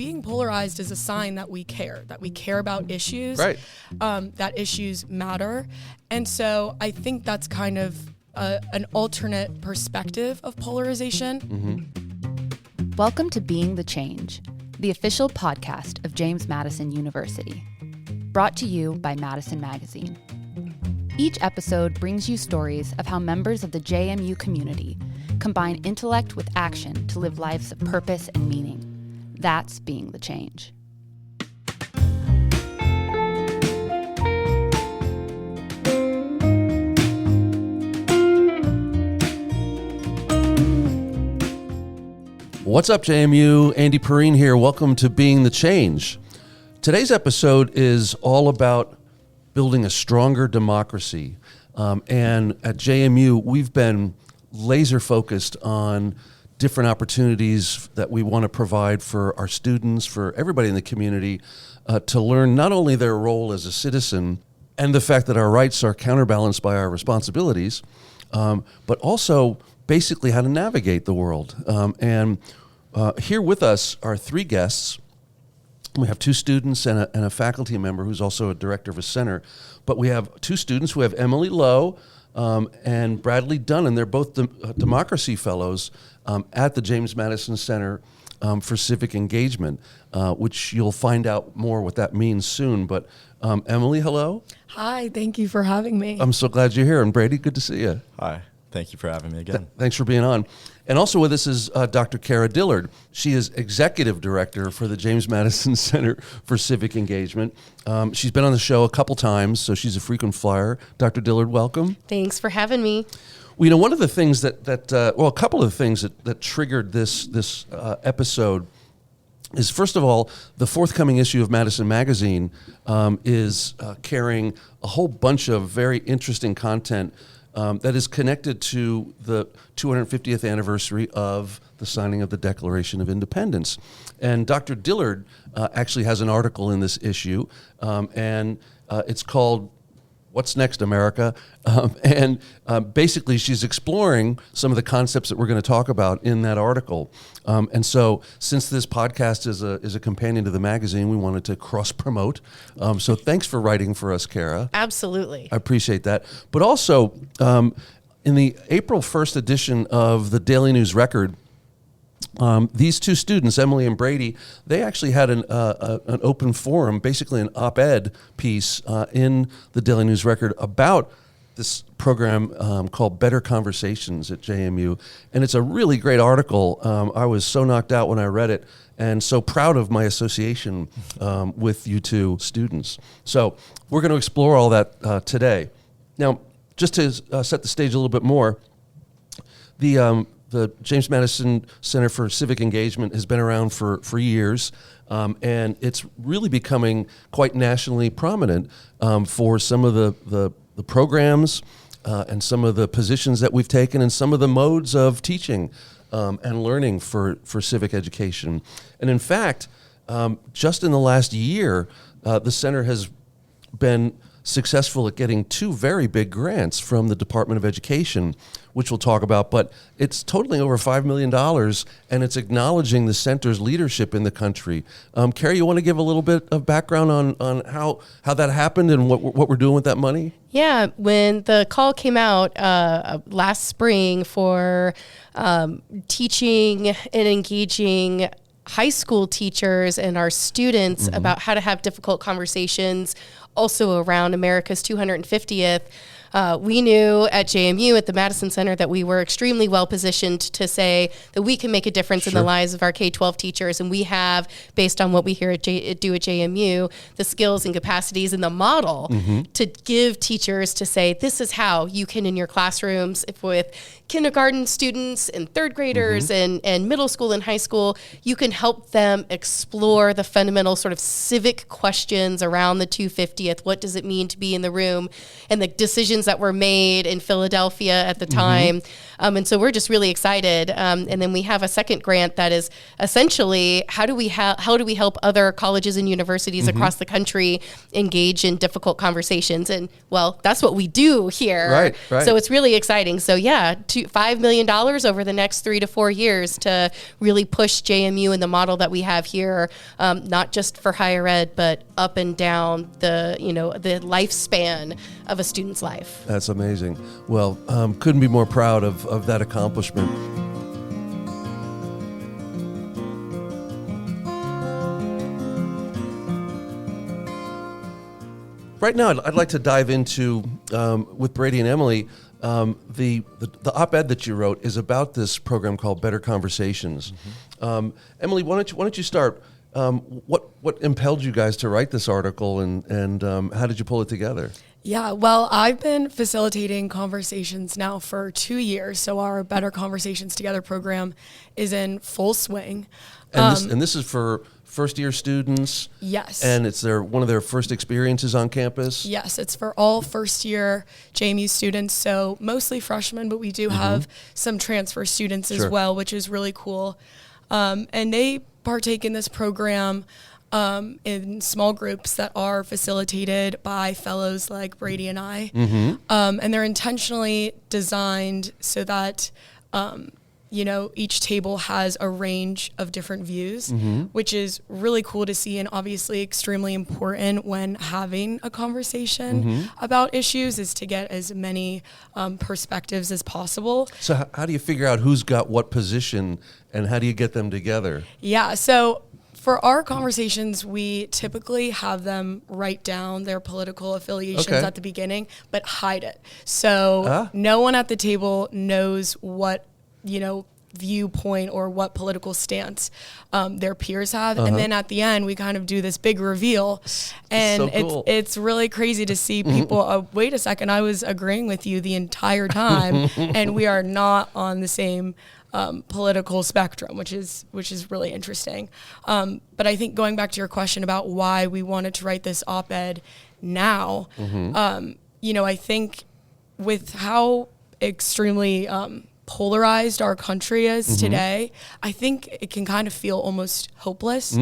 being polarized is a sign that we care about issues, right? That issues matter. And so I think that's kind of an alternate perspective of polarization. Mm-hmm. Welcome to Being the Change, the official podcast of James Madison University, brought to you by Madison Magazine. Each episode brings you stories of how members of the JMU community combine intellect with action to live lives of purpose and meaning. That's being the change. What's up, JMU? Andy Perrine here. Welcome to Being the Change. Today's episode is all about building a stronger democracy. And at JMU, we've been laser focused on different opportunities that we want to provide for our students, for everybody in the community, to learn not only their role as a citizen and the fact that our rights are counterbalanced by our responsibilities, but also basically how to navigate the world. And here with us are three guests. We have two students and a faculty member who's also a director of a center. But we have two students. We have Emily Lowe and Bradley Dunn, and they're both Democracy Fellows at the James Madison Center for Civic Engagement, which you'll find out more what that means soon. But Emily, hello. Hi, thank you for having me. I'm so glad you're here. And Brady, good to see you. Hi. Thank you for having me again. Thanks for being on. And also with us is Dr. Kara Dillard. She is Executive Director for the James Madison Center for Civic Engagement. She's been on the show a couple times, so she's a frequent flyer. Dr. Dillard, welcome. Thanks for having me. Well, one of the things a couple of the things that triggered this episode is, first of all, the forthcoming issue of Madison Magazine is carrying a whole bunch of very interesting content that is connected to the 250th anniversary of the signing of the Declaration of Independence. And Dr. Dillard actually has an article in this issue, and it's called What's Next, America? And basically she's exploring some of the concepts that we're going to talk about in that article. And so since this podcast is a companion to the magazine, we wanted to cross-promote. So thanks for writing for us, Kara. Absolutely. I appreciate that. But also, in the April 1st edition of the Daily News Record, these two students, Emily and Brady, they actually had an open forum, basically an op-ed piece in the Daily News Record about this program called Better Conversations at JMU. And it's a really great article. I was so knocked out when I read it and so proud of my association with you two students. So we're going to explore all that today. Now, just to set the stage a little bit more, the James Madison Center for Civic Engagement has been around for years, and it's really becoming quite nationally prominent for some of the programs and some of the positions that we've taken and some of the modes of teaching and learning for civic education. And in fact, just in the last year, the center has been successful at getting two very big grants from the Department of Education, which we'll talk about, but it's totaling over $5 million, and it's acknowledging the center's leadership in the country. Carrie, you want to give a little bit of background on how that happened and what we're doing with that money? Yeah, when the call came out last spring for teaching and engaging high school teachers and our students about how to have difficult conversations also around America's 250th, we knew at JMU, at the Madison Center, that we were extremely well positioned to say that we can make a difference in the lives of our K-12 teachers. And we have, based on what we do at JMU, the skills and capacities and the model to give teachers to say, this is how you can, in your classrooms, if with kindergarten students and third graders and middle school and high school, you can help them explore the fundamental sort of civic questions around the 250th. What does it mean to be in the room? And the decisions decisions that were made in Philadelphia at the time. And so we're just really excited. And then we have a second grant that is essentially how do we help other colleges and universities across the country engage in difficult conversations? And well, that's what we do here. Right. So it's really exciting. So yeah, $5 million over the next 3 to 4 years to really push JMU and the model that we have here, not just for higher ed, but up and down the lifespan of a student's life. That's amazing. Well, couldn't be more proud of that accomplishment. Right now, I'd like to dive into, with Brady and Emily, the op-ed that you wrote is about this program called Better Conversations. Emily, why don't you start? What impelled you guys to write this article, and how did you pull it together? Yeah, well, I've been facilitating conversations now for 2 years, so our Better Conversations Together program is in full swing. And this is for first-year students? Yes. And it's one of their first experiences on campus? Yes, it's for all first-year JMU students, so mostly freshmen, but we do have some transfer students as well, which is really cool. And they partake in this program in small groups that are facilitated by fellows like Brady and I. And they're intentionally designed so that, each table has a range of different views, which is really cool to see and obviously extremely important when having a conversation about issues is to get as many perspectives as possible. So how do you figure out who's got what position and how do you get them together? Yeah, so for our conversations, we typically have them write down their political affiliations at the beginning, but hide it. So no one at the table knows what, viewpoint or what political stance their peers have. And then at the end, we kind of do this big reveal. And so cool. it's really crazy to see people, wait a second, I was agreeing with you the entire time, and we are not on the same political spectrum, which is really interesting. But I think going back to your question about why we wanted to write this op-ed now, I think with how extremely polarized our country is today, I think it can kind of feel almost hopeless,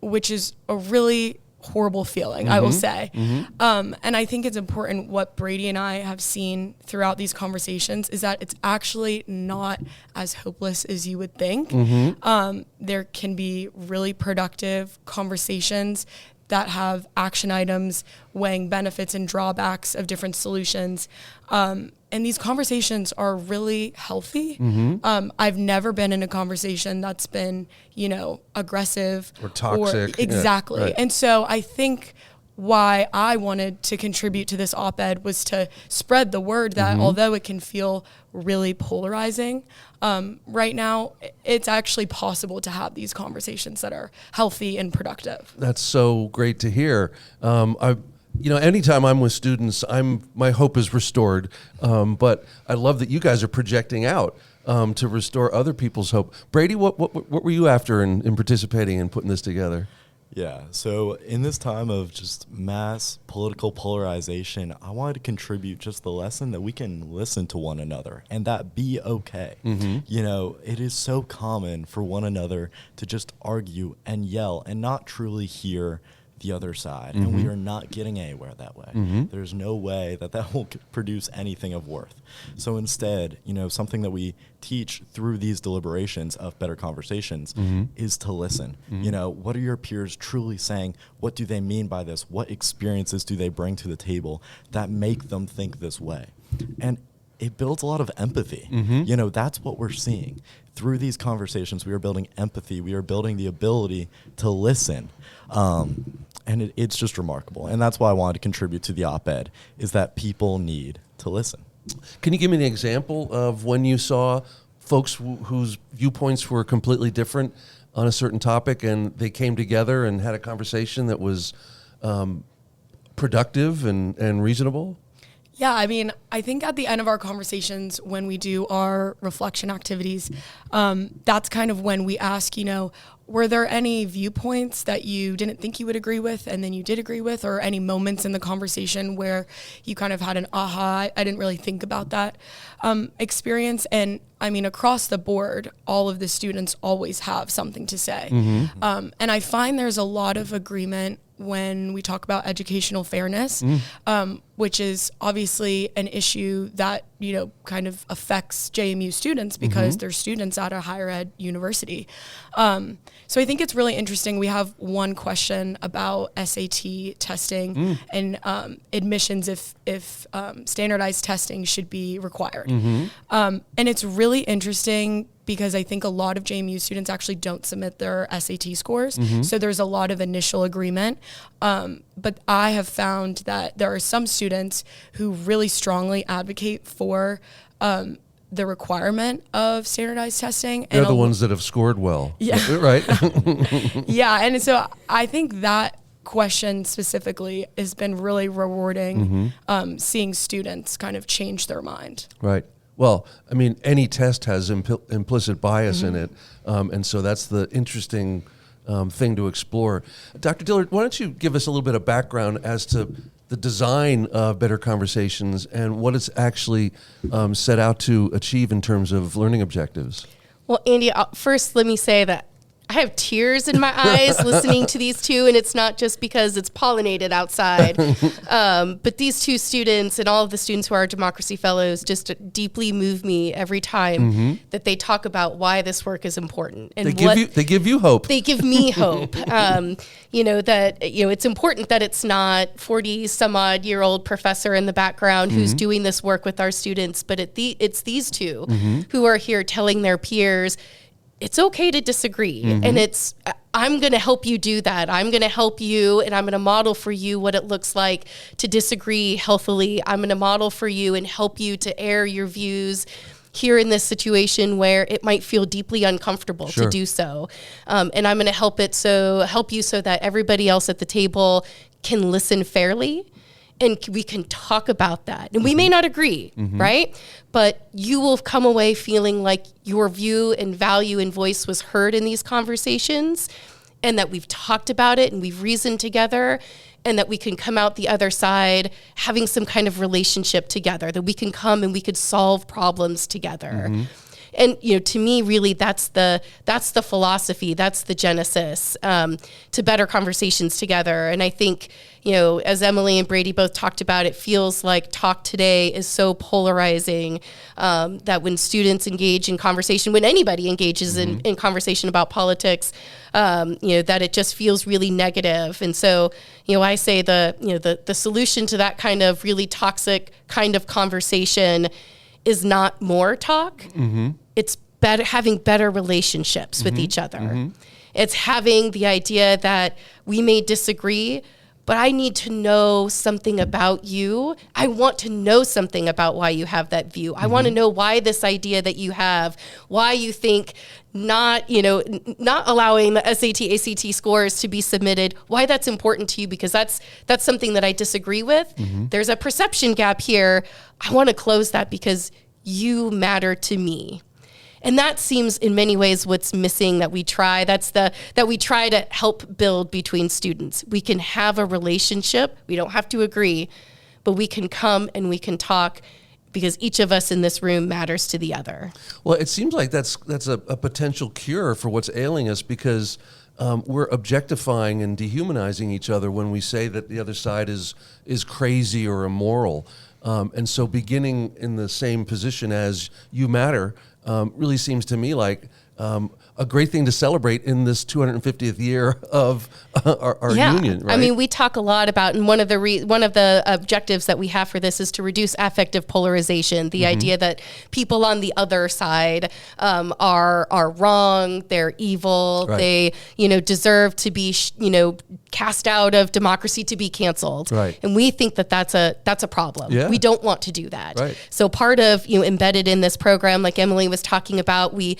which is a really horrible feeling, I will say. And I think it's important what Brady and I have seen throughout these conversations is that it's actually not as hopeless as you would think. There can be really productive conversations that have action items weighing benefits and drawbacks of different solutions. And these conversations are really healthy. I've never been in a conversation that's been, aggressive or toxic. Exactly. Yeah, right. And so I think why I wanted to contribute to this op-ed was to spread the word that although it can feel really polarizing, right now it's actually possible to have these conversations that are healthy and productive. That's so great to hear. Anytime I'm with students, my hope is restored. But I love that you guys are projecting out to restore other people's hope. Brady, what were you after in participating and putting this together? Yeah, so in this time of just mass political polarization, I wanted to contribute just the lesson that we can listen to one another and that be okay. It is so common for one another to just argue and yell and not truly hear the other side, and we are not getting anywhere that way. There's no way that will produce anything of worth. So instead, something that we teach through these deliberations of Better Conversations is to listen. What are your peers truly saying? What do they mean by this? What experiences do they bring to the table that make them think this way? And it builds a lot of empathy. That's what we're seeing. Through these conversations, we are building empathy. We are building the ability to listen. And it's just remarkable. And that's why I wanted to contribute to the op-ed, is that people need to listen. Can you give me an example of when you saw folks whose viewpoints were completely different on a certain topic and they came together and had a conversation that was productive and reasonable? Yeah, I think at the end of our conversations, when we do our reflection activities, that's kind of when we ask, were there any viewpoints that you didn't think you would agree with and then you did agree with, or any moments in the conversation where you kind of had an aha, I didn't really think about that experience? And I mean, across the board, all of the students always have something to say. And I find there's a lot of agreement when we talk about educational fairness, which is obviously an issue that, you know, kind of affects JMU students because they're students at a higher ed university. So I think it's really interesting. We have one question about SAT testing and admissions if standardized testing should be required. And it's really interesting because I think a lot of JMU students actually don't submit their SAT scores. So there's a lot of initial agreement. But I have found that there are some students who really strongly advocate for the requirement of standardized testing. They're the ones that have scored well. Yeah. Right? Yeah, and so I think that question specifically has been really rewarding, seeing students kind of change their mind. Right. Well, I mean, any test has implicit bias in it, and so that's the interesting thing to explore. Dr. Dillard, why don't you give us a little bit of background as to the design of Better Conversations and what it's actually set out to achieve in terms of learning objectives? Well, Andy, first let me say that I have tears in my eyes listening to these two, and it's not just because it's pollinated outside. But these two students and all of the students who are Democracy Fellows just deeply move me every time that they talk about why this work is important. And they give you hope. They give me hope. It's important that it's not 40 some odd year old professor in the background who's doing this work with our students, but it's these two who are here telling their peers, it's okay to disagree. And I'm going to help you do that. I'm going to help you, and I'm going to model for you what it looks like to disagree healthily. I'm going to model for you and help you to air your views here in this situation where it might feel deeply uncomfortable to do so. And I'm going to help you so that everybody else at the table can listen fairly. And we can talk about that. And we may not agree, right? But you will come away feeling like your view and value and voice was heard in these conversations, and that we've talked about it and we've reasoned together, and that we can come out the other side having some kind of relationship together, that we can come and we could solve problems together. And, to me, really, that's the philosophy, that's the genesis to Better Conversations together. And I think, as Emily and Brady both talked about, it feels like talk today is so polarizing that when students engage in conversation, when anybody engages in conversation about politics, that it just feels really negative. And so, I say the solution to that kind of really toxic kind of conversation is not more talk. It's better having better relationships with each other. It's having the idea that we may disagree, but I need to know something about you. I want to know something about why you have that view. I want to know why this idea that you have, why you think not allowing the SAT, ACT scores to be submitted, why that's important to you, because that's something that I disagree with. There's a perception gap here. I want to close that because you matter to me. And that seems in many ways what's missing that we try to help build between students. We can have a relationship. We don't have to agree, but we can come and we can talk because each of us in this room matters to the other. Well, it seems like that's a potential cure for what's ailing us, because we're objectifying and dehumanizing each other when we say that the other side is crazy or immoral. And so beginning in the same position as you matter really seems to me like a great thing to celebrate in this 250th year of our union, right? I mean, we talk a lot about, and one of the objectives that we have for this is to reduce affective polarization. The idea that people on the other side are wrong, they're evil, they deserve to be cast out of democracy, to be canceled. Right. And we think that that's a problem. Yeah. We don't want to do that. Right. So part of embedded in this program, like Emily was talking about, we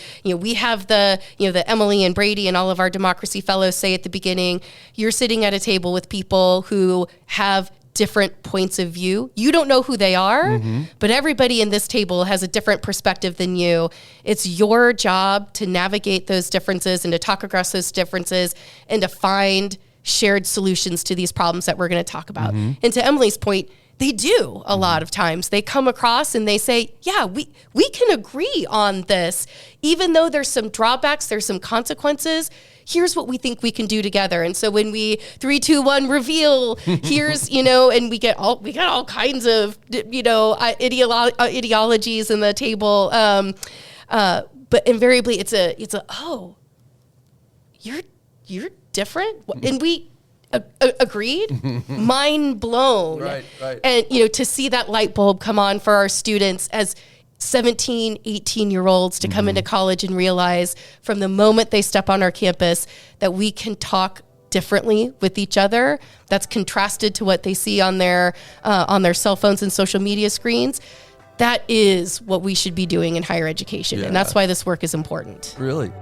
have the Emily and Brady and all of our Democracy Fellows say at the beginning, you're sitting at a table with people who have different points of view. You don't know who they are, but everybody in this table has a different perspective than you. It's your job to navigate those differences and to talk across those differences and to find shared solutions to these problems that we're going to talk about. And to Emily's point, they do a lot of times. They come across and they say, yeah, we can agree on this. Even though there's some drawbacks, there's some consequences, here's what we think we can do together. And so when we 3, 2, 1 reveal, here's, and we got all kinds of, ideologies in the table. But invariably it's a, oh, you're different. And we agreed, mind blown. Right. And, to see that light bulb come on for our students as 17, 18-year-olds to come into college and realize from the moment they step on our campus that we can talk differently with each other. That's contrasted to what they see on their cell phones and social media screens. That is what we should be doing in higher education. And that's why this work is important. Really?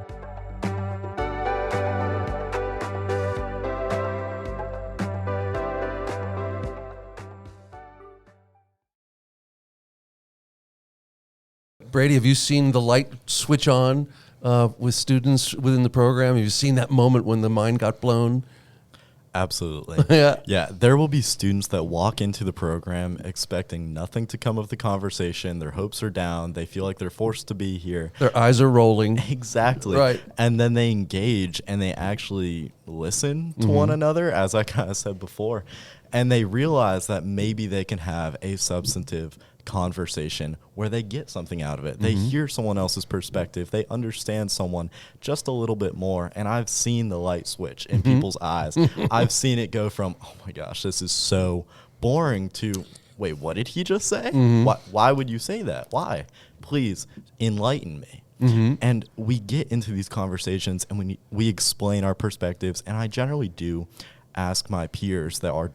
Brady, have you seen the light switch on with students within the program? Have you seen that moment when the mind got blown? Absolutely. Yeah. There will be students that walk into the program expecting nothing to come of the conversation. Their hopes are down. They feel like they're forced to be here. Their eyes are rolling. Exactly. Right. And then they engage and they actually listen to one another, as I kind of said before. And they realize that maybe they can have a substantive conversation where they get something out of it. They hear someone else's perspective. They understand someone just a little bit more. And I've seen the light switch in people's eyes. I've seen it go from, oh my gosh, this is so boring, to, wait, what did he just say? Why would you say that? Why? Please enlighten me. And we get into these conversations and we explain our perspectives. And I generally do ask my peers that are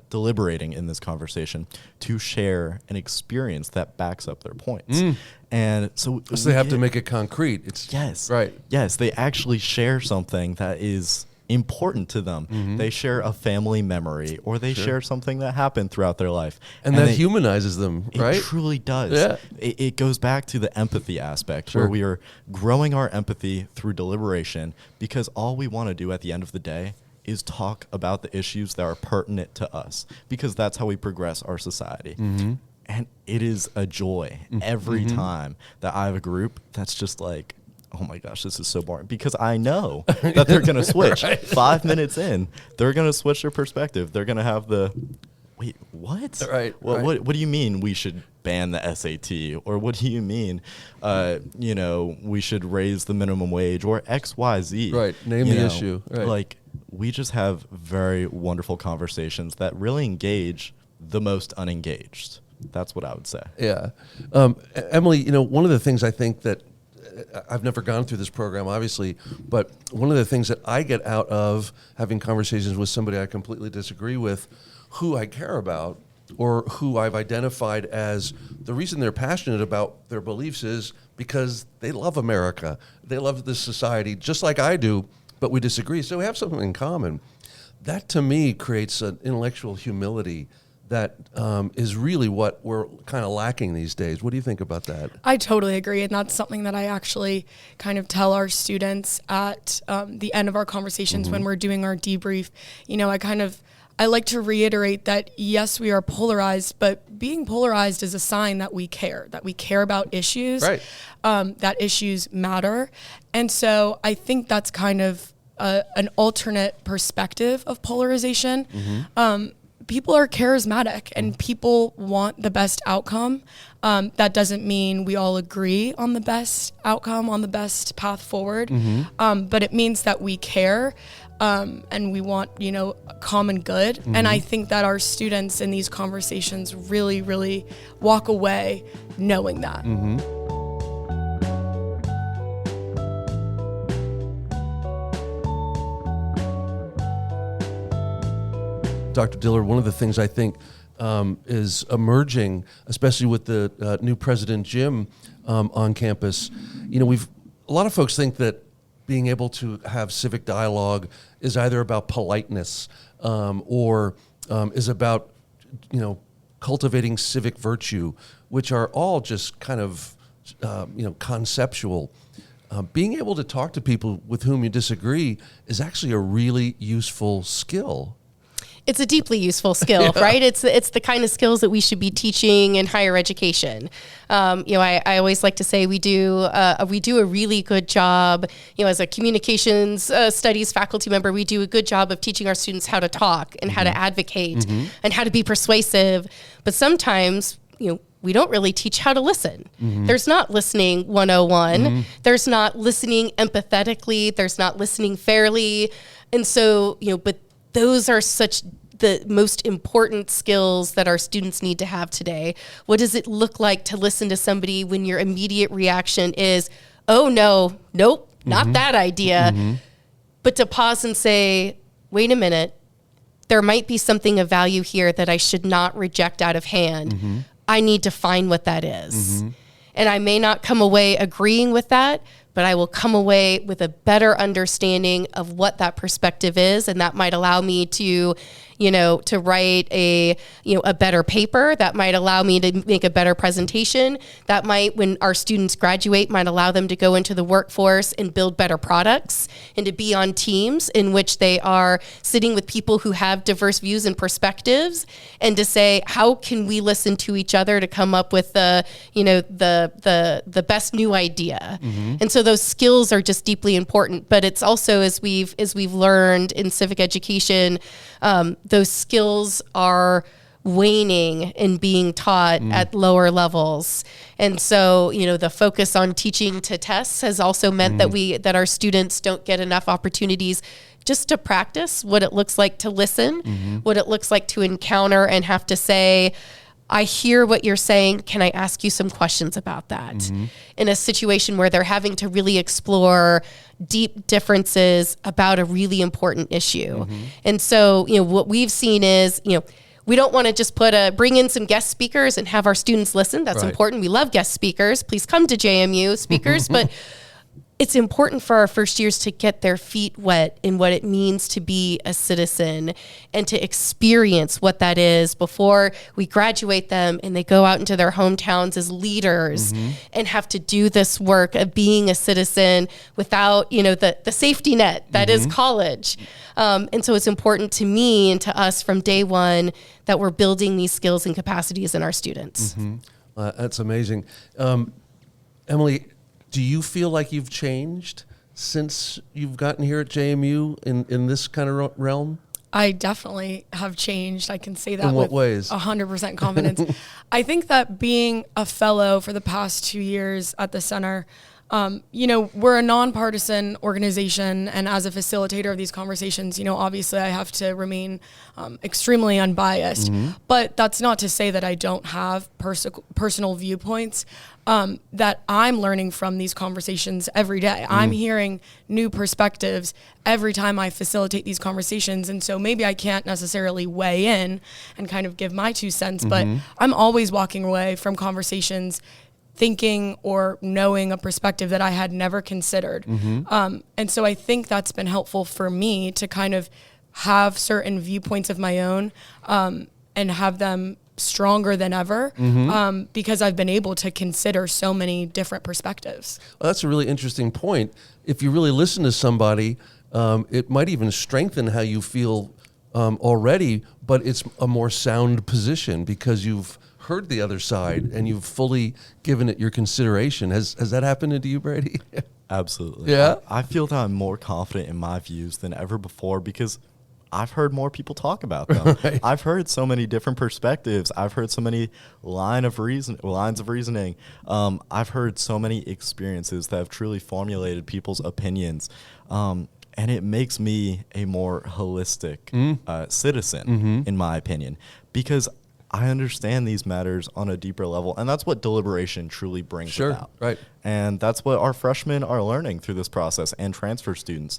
deliberating in this conversation to share an experience that backs up their points. And so they have to make it concrete. Yes. Right. Yes, they actually share something that is important to them. They share a family memory, or they share something that happened throughout their life. And that humanizes them, right? It truly does. Yeah. It goes back to the empathy aspect, where we are growing our empathy through deliberation, because all we want to do at the end of the day is talk about the issues that are pertinent to us, because that's how we progress our society. And it is a joy every time that I have a group that's just like, oh my gosh, this is so boring, because I know that they're going to switch. 5 minutes in, they're going to switch their perspective. They're going to have the, wait, what? Right. What do you mean we should ban the SAT? Or what do you mean, we should raise the minimum wage, or X, Y, Z? Right. Name the issue. Right. Like, we just have very wonderful conversations that really engage the most unengaged. That's what I would say. Yeah. Emily, one of the things I think that I've never gone through this program, obviously, but one of the things that I get out of having conversations with somebody I completely disagree with, who I care about, or who I've identified as the reason they're passionate about their beliefs is because they love America. They love this society just like I do, but we disagree. So we have something in common. That, to me, creates an intellectual humility that is really what we're kind of lacking these days. What do you think about that? I totally agree. And that's something that I actually kind of tell our students at the end of our conversations when we're doing our debrief. I like to reiterate that, yes, we are polarized, but being polarized is a sign that we care about issues, right. That issues matter. And so I think that's kind of an alternate perspective of polarization. People are charismatic and people want the best outcome. That doesn't mean we all agree on the best outcome, on the best path forward. But it means that we care and we want, a common good. And I think that our students in these conversations really, really walk away knowing that. Dr. Diller, one of the things I think is emerging, especially with the new president, Jim, on campus, a lot of folks think that being able to have civic dialogue is either about politeness or is about cultivating civic virtue, which are all just kind of, conceptual. Being able to talk to people with whom you disagree is actually a really useful skill. It's a deeply useful skill, right? It's the kind of skills that we should be teaching in higher education. I always like to say we do a really good job. As a communications studies faculty member, we do a good job of teaching our students how to talk and how to advocate and how to be persuasive. But sometimes, we don't really teach how to listen. There's not listening 101. There's not listening empathetically. There's not listening fairly. And so, but those are such the most important skills that our students need to have today. What does it look like to listen to somebody when your immediate reaction is, oh no, nope, not that idea. But to pause and say, wait a minute, there might be something of value here that I should not reject out of hand. I need to find what that is. And I may not come away agreeing with that, but I will come away with a better understanding of what that perspective is. And that might allow me to, to write a better paper. That might allow me to make a better presentation. That might, when our students graduate, might allow them to go into the workforce and build better products and to be on teams in which they are sitting with people who have diverse views and perspectives, and to say, how can we listen to each other to come up with the best new idea? And so those skills are just deeply important. But it's also, as we've learned in civic education, those skills are waning and being taught at lower levels. And so, the focus on teaching to tests has also meant that our students don't get enough opportunities just to practice what it looks like to listen, what it looks like to encounter and have to say, I hear what you're saying. Can I ask you some questions about that? In a situation where they're having to really explore deep differences about a really important issue. And so, what we've seen is, we don't want to just bring in some guest speakers and have our students listen. That's important. We love guest speakers. Please come to JMU speakers, but it's important for our first years to get their feet wet in what it means to be a citizen and to experience what that is before we graduate them and they go out into their hometowns as leaders and have to do this work of being a citizen without, the safety net that is college. And so it's important to me and to us from day one that we're building these skills and capacities in our students. That's amazing. Emily, do you feel like you've changed since you've gotten here at JMU in this kind of realm? I definitely have changed. I can say that in what with ways? 100% confidence. I think that being a fellow for the past 2 years at the center, we're a nonpartisan organization, and as a facilitator of these conversations, obviously I have to remain extremely unbiased. But that's not to say that I don't have personal viewpoints that I'm learning from these conversations every day. I'm hearing new perspectives every time I facilitate these conversations, and so maybe I can't necessarily weigh in and kind of give my 2 cents, but I'm always walking away from conversations thinking or knowing a perspective that I had never considered. And so I think that's been helpful for me to kind of have certain viewpoints of my own and have them stronger than ever because I've been able to consider so many different perspectives. Well, that's a really interesting point. If you really listen to somebody, it might even strengthen how you feel already, but it's a more sound position because you've heard the other side and you've fully given it your consideration. Has that happened to you, Brady? Absolutely. Yeah. I feel that I'm more confident in my views than ever before because I've heard more people talk about them. Right. I've heard so many different perspectives. I've heard so many lines of reasoning. I've heard so many experiences that have truly formulated people's opinions. And it makes me a more holistic citizen, in my opinion, because I understand these matters on a deeper level, and that's what deliberation truly brings about. Right. And that's what our freshmen are learning through this process, and transfer students.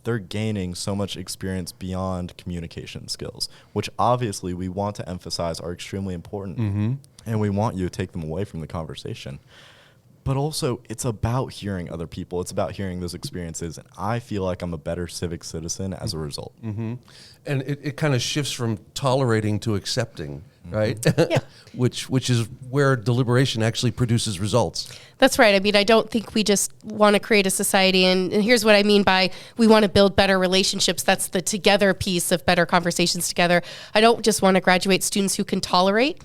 They're gaining so much experience beyond communication skills, which obviously we want to emphasize are extremely important, and we want you to take them away from the conversation. but also it's about hearing other people. It's about hearing those experiences. And I feel like I'm a better civic citizen as a result. Mm-hmm. And it kind of shifts from tolerating to accepting, right? Yeah. which is where deliberation actually produces results. That's right. I mean, I don't think we just want to create a society. And here's what I mean by we want to build better relationships. That's the together piece of better conversations together. I don't just want to graduate students who can tolerate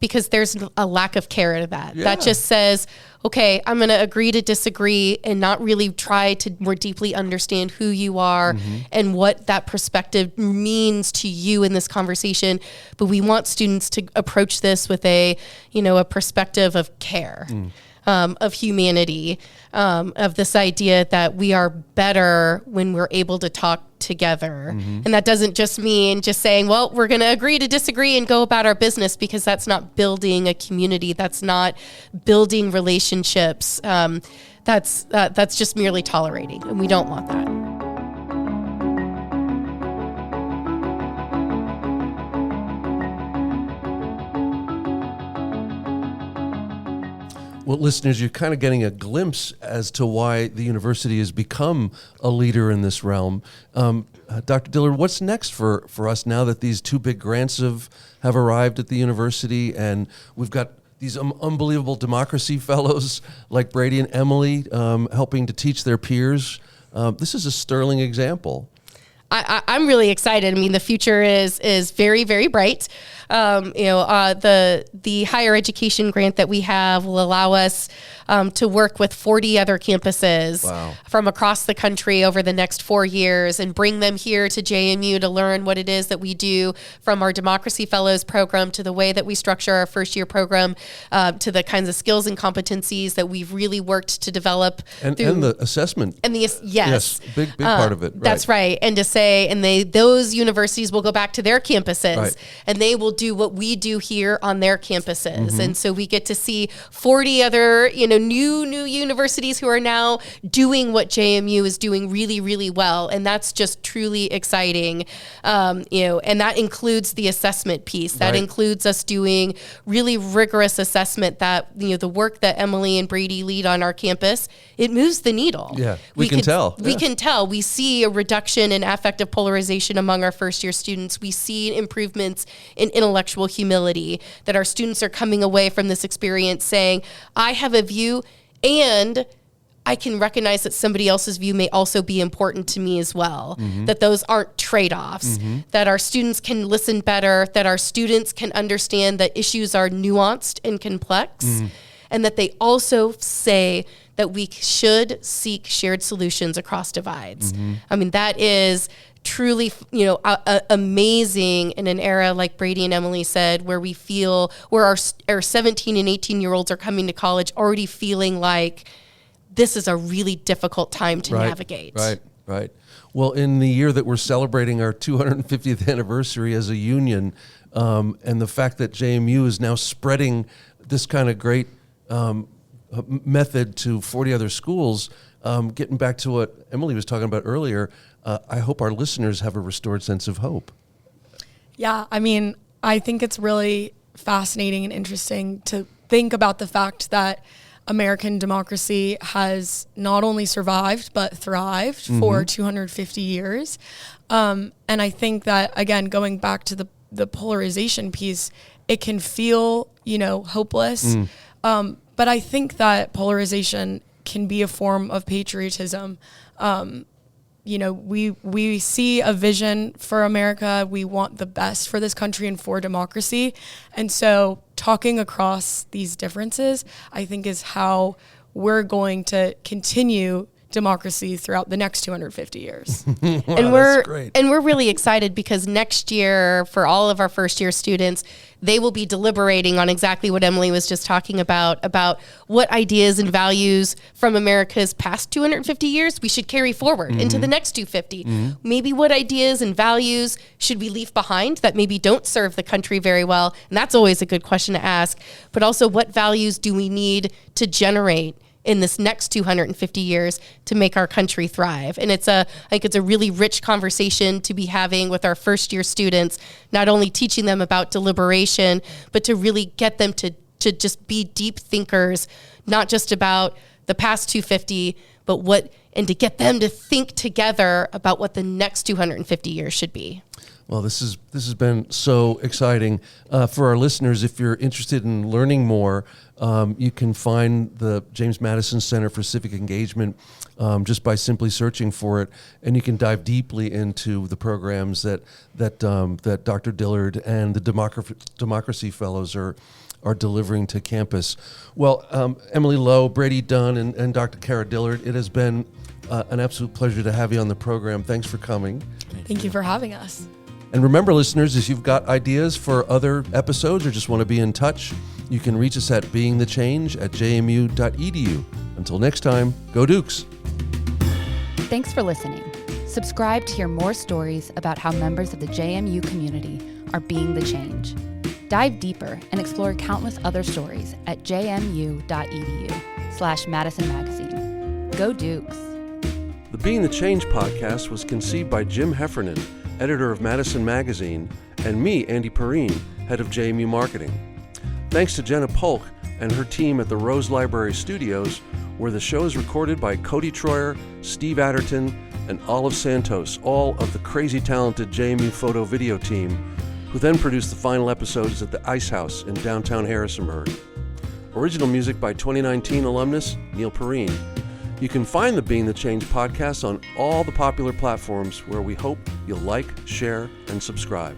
because there's a lack of care to that. Yeah. That just says, okay, I'm going to agree to disagree and not really try to more deeply understand who you are and what that perspective means to you in this conversation. But we want students to approach this with a perspective of care. Of humanity, of this idea that we are better when we're able to talk together. And that doesn't just mean just saying, well, we're going to agree to disagree and go about our business, because that's not building a community. That's not building relationships. That's just merely tolerating, and we don't want that. Well, listeners, you're kind of getting a glimpse as to why the university has become a leader in this realm. Dr. Dillard, what's next for us now that these two big grants have arrived at the university, and we've got these unbelievable democracy fellows like Brady and Emily helping to teach their peers? This is a sterling example. I'm really excited. I mean, the future is very, very bright. The higher education grant that we have will allow us to work with 40 other campuses from across the country over the next 4 years and bring them here to JMU to learn what it is that we do, from our Democracy Fellows program to the way that we structure our first year program, to the kinds of skills and competencies that we've really worked to develop. And the assessment. And yes, big part of it. Right. That's right. And to say, those universities will go back to their campuses and they will do what we do here on their campuses. And so we get to see 40 other, new universities who are now doing what JMU is doing really, really well. And that's just truly exciting. And that includes the assessment piece. That includes us doing really rigorous assessment that, the work that Emily and Brady lead on our campus, it moves the needle. Yeah, we can tell. We can tell. We see a reduction in affective polarization among our first year students. We see improvements in intellectual humility, that our students are coming away from this experience saying, I have a view and I can recognize that somebody else's view may also be important to me as well, that those aren't trade-offs, that our students can listen better, that our students can understand that issues are nuanced and complex, and that they also say that we should seek shared solutions across divides. I mean, that is truly, amazing in an era, like Brady and Emily said, where we feel, where our 17 and 18-year-olds are coming to college already feeling like this is a really difficult time to navigate. Right. Well, in the year that we're celebrating our 250th anniversary as a union, and the fact that JMU is now spreading this kind of great method to 40 other schools, getting back to what Emily was talking about earlier, I hope our listeners have a restored sense of hope. Yeah, I mean, I think it's really fascinating and interesting to think about the fact that American democracy has not only survived, but thrived for 250 years. And I think that, again, going back to the polarization piece, it can feel, hopeless. But I think that polarization can be a form of patriotism. We see a vision for America. We want the best for this country and for democracy. And so talking across these differences, I think, is how we're going to continue democracy throughout the next 250 years. Wow, and that's great. we're really excited because next year, for all of our first year students, they will be deliberating on exactly what Emily was just talking about what ideas and values from America's past 250 years we should carry forward into the next 250. Maybe what ideas and values should we leave behind that maybe don't serve the country very well? And that's always a good question to ask. But also, what values do we need to generate in this next 250 years to make our country thrive? And I think it's a really rich conversation to be having with our first year students, not only teaching them about deliberation, but to really get them to to just be deep thinkers, not just about the past 250, but and to get them to think together about what the next 250 years should be. Well, this has been so exciting for our listeners. If you're interested in learning more, you can find the James Madison Center for Civic Engagement just by simply searching for it, and you can dive deeply into the programs that Dr. Dillard and the Democracy Fellows are delivering to campus. Well, Emily Lowe, Brady Dunn, and Dr. Kara Dillard, it has been an absolute pleasure to have you on the program. Thanks for coming. Thank you for having us. And remember, listeners, if you've got ideas for other episodes or just want to be in touch, you can reach us at beingthechange@jmu.edu. Until next time, go Dukes. Thanks for listening. Subscribe to hear more stories about how members of the JMU community are being the change. Dive deeper and explore countless other stories at jmu.edu/Madison Magazine. Go Dukes! The Being the Change podcast was conceived by Jim Heffernan, editor of Madison Magazine, and me, Andy Perrine, head of JMU Marketing. Thanks to Jenna Polk and her team at the Rose Library Studios, where the show is recorded by Cody Troyer, Steve Adderton, and Olive Santos, all of the crazy talented JMU photo video team, who then produced the final episodes at the Ice House in downtown Harrisonburg. Original music by 2019 alumnus Neil Perrine. You can find the Being the Change podcast on all the popular platforms where we hope you'll like, share, and subscribe.